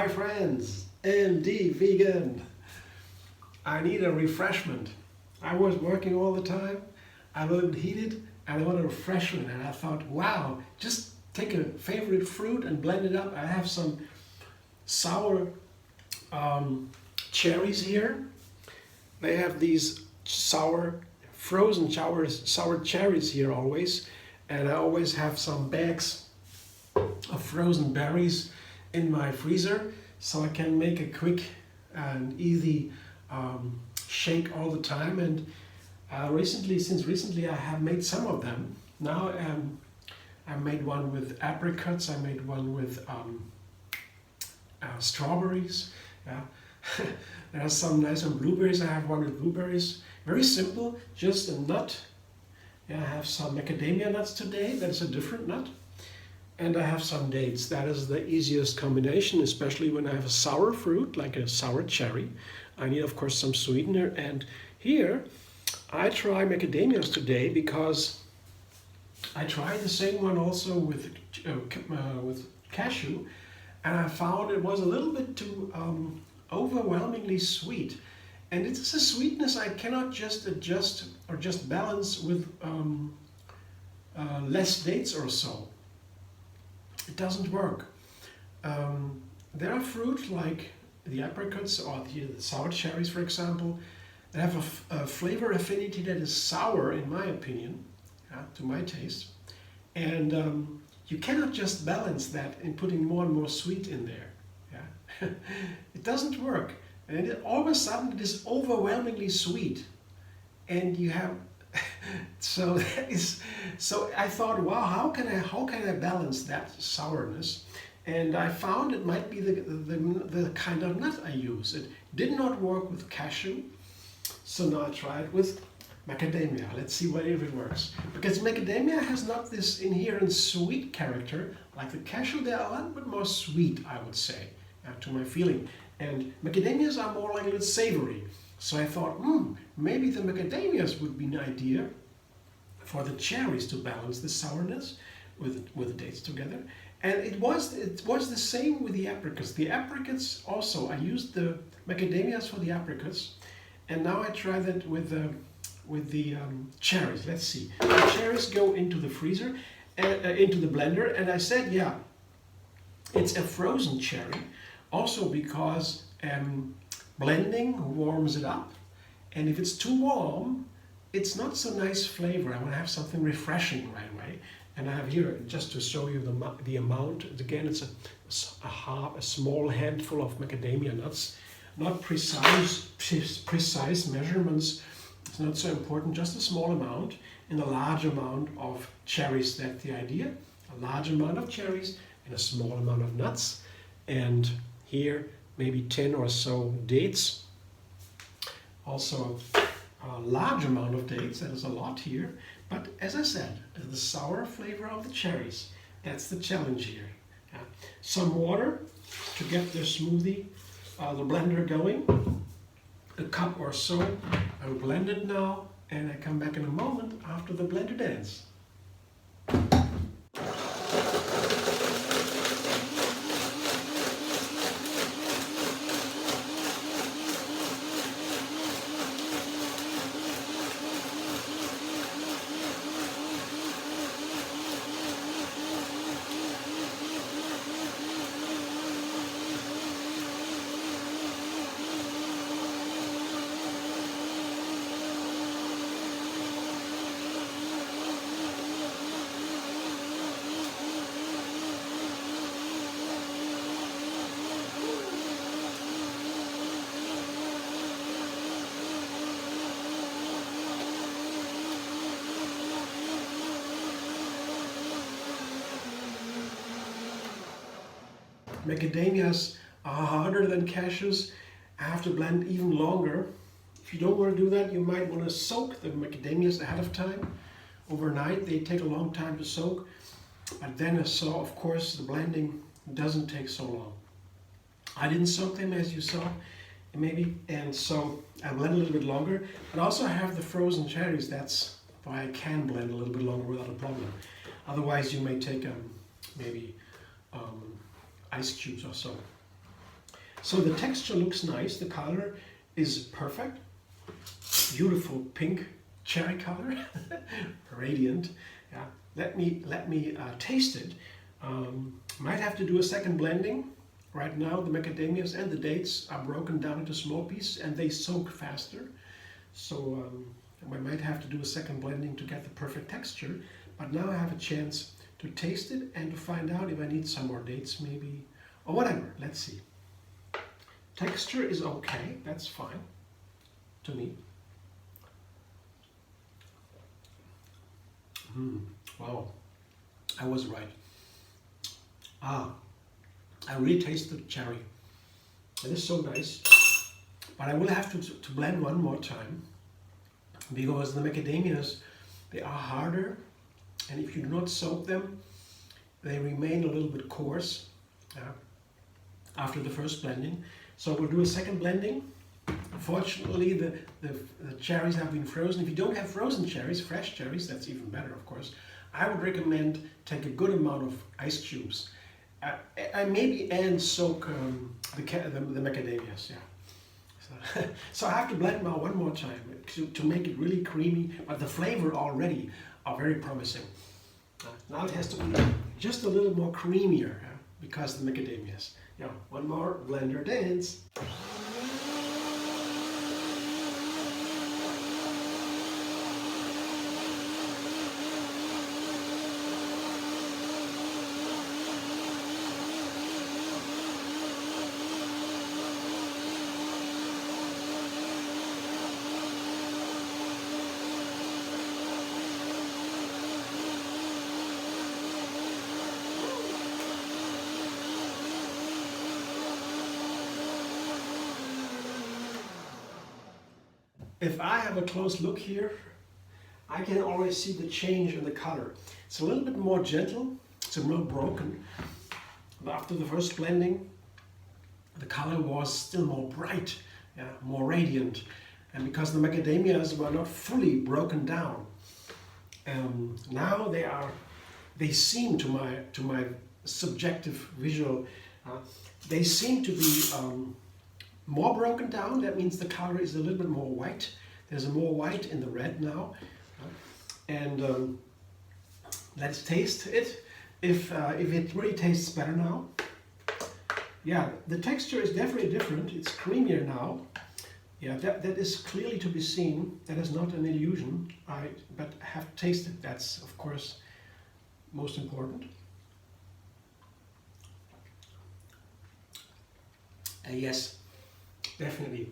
friends, MD Vegan. I need a refreshment. I was working all the time, I was heated, and I want a refreshment. And I thought, wow, just take a favorite fruit and blend it up. I have some sour cherries here. They have these frozen sour cherries here always. And I always have some bags of frozen berries in my freezer, so I can make a quick and easy shake all the time. And since recently I have made some of them. Now I made one with apricots, I made one with strawberries. Yeah. There are some nice one blueberries. I have one with blueberries. Very simple, just a nut. Yeah, I have some macadamia nuts today. That's a different nut. And I have some dates. That is the easiest combination, especially when I have a sour fruit, like a sour cherry. I need, of course, some sweetener. And here, I try macadamias today because I tried the same one also with cashew, and I found it was a little bit too overwhelmingly sweet. And it is a sweetness I cannot just adjust or just balance with less dates or so. It doesn't work. There are fruit like the apricots or the sour cherries, for example, that have a flavor affinity that is sour, in my opinion, to my taste. And you cannot just balance that in putting more and more sweet in there. Yeah? It doesn't work. And all of a sudden it is overwhelmingly sweet. And you have so I thought, wow, how can I balance that sourness? And I found it might be the kind of nut I use. It did not work with cashew, so now I tried with macadamia. Let's see if it works. Because macadamia has not this inherent sweet character like the cashew. They are a little bit more sweet, I would say, to my feeling. And macadamias are more like a little savory. So I thought, maybe the macadamias would be an idea for the cherries to balance the sourness with the dates together. And it was the same with the apricots. The apricots also, I used the macadamias for the apricots, and now I try that with the cherries. Let's see. The cherries go into the freezer, into the blender, and I said, yeah, it's a frozen cherry, also because blending warms it up, and if it's too warm, it's not so nice flavor. I want to have something refreshing right away. And I have here, just to show you the amount, again, it's a small handful of macadamia nuts. Not precise measurements, it's not so important, just a small amount and a large amount of cherries. That's the idea. A large amount of cherries and a small amount of nuts. And here, maybe 10 or so dates. Also a large amount of dates, that is a lot here. But as I said, the sour flavor of the cherries, that's the challenge here. Some water to get the smoothie, the blender going. A cup or so. I will blend it now, and I come back in a moment after the blender dance. Macadamias are harder than cashews. I have to blend even longer. If you don't want to do that, you might want to soak the macadamias ahead of time. Overnight, they take a long time to soak. But then, of course, the blending doesn't take so long. I didn't soak them, as you saw, maybe, and so I blend a little bit longer. But also I have the frozen cherries. That's why I can blend a little bit longer without a problem. Otherwise, you may take maybe ice cubes or so. So the texture looks nice, the color is perfect. Beautiful pink cherry color, radiant. Yeah. Let me taste it. Might have to do a second blending. Right now the macadamias and the dates are broken down into small pieces and they soak faster. So I might have to do a second blending to get the perfect texture. But now I have a chance to taste it and to find out if I need some more dates maybe, or whatever. Let's see. Texture is okay, that's fine to me. Wow, I was right. I really taste the cherry. It is so nice. But I will have to blend one more time because the macadamias, they are harder, and if you do not soak them, they remain a little bit coarse after the first blending. So we'll do a second blending. Fortunately, the cherries have been frozen. If you don't have frozen cherries, fresh cherries, that's even better, of course. I would recommend take a good amount of ice cubes. And soak the macadamias, yeah. So I have to blend now one more time to make it really creamy, but the flavor already are very promising. Now it has to be just a little more creamier because the macadamias. Yeah, one more blender dance. If I have a close look here, I can already see the change in the color. It's a little bit more gentle, it's a little broken. But after the first blending, the color was still more bright, more radiant. And because the macadamias were not fully broken down, now they seem to my subjective visual, they seem to be more broken down. That means the color is a little bit more white. There's more white in the red now. And let's taste it. If it really tastes better now. Yeah, the texture is definitely different. It's creamier now. Yeah, that is clearly to be seen. That is not an illusion. But have tasted. That's of course most important. Yes. Definitely.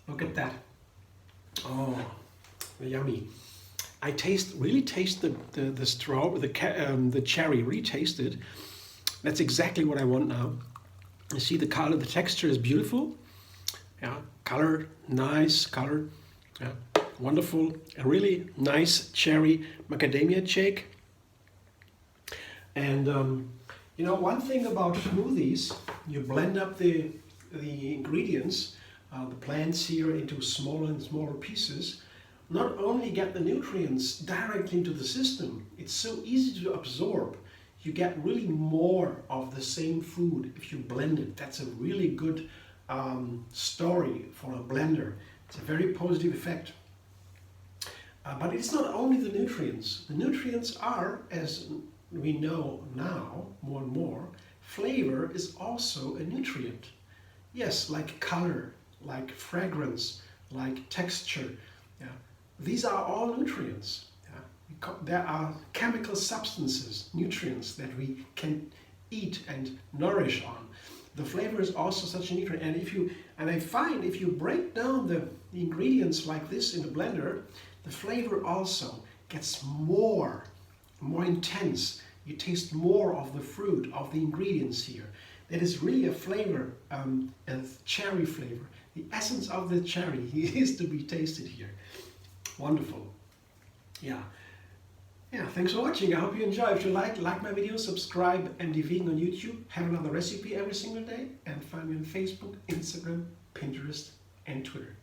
Look at that. Oh, yummy. I really taste the cherry. Really taste it. That's exactly what I want now. You see the color, the texture is beautiful. Yeah, color, nice color. Yeah, wonderful. A really nice cherry macadamia shake. And you know, one thing about smoothies, you blend up the ingredients, the plants here, into smaller and smaller pieces. Not only get the nutrients directly into the system, it's so easy to absorb. You get really more of the same food if you blend it. That's a really good story for a blender. It's a very positive effect. But it's not only the nutrients. The nutrients are, as we know now more and more, flavor is also a nutrient. Yes, like color, like fragrance, like texture. Yeah. These are all nutrients. Yeah. There are chemical substances, nutrients that we can eat and nourish on. The flavor is also such a nutrient. And I find if you break down the ingredients like this in a blender, the flavor also gets more intense. You taste more of the fruit, of the ingredients here. That is really a flavor, a cherry flavor. The essence of the cherry is to be tasted here. Wonderful. Yeah. Yeah, thanks for watching. I hope you enjoy. If you like my video, subscribe MD Vegan on YouTube. Have another recipe every single day. And find me on Facebook, Instagram, Pinterest, and Twitter.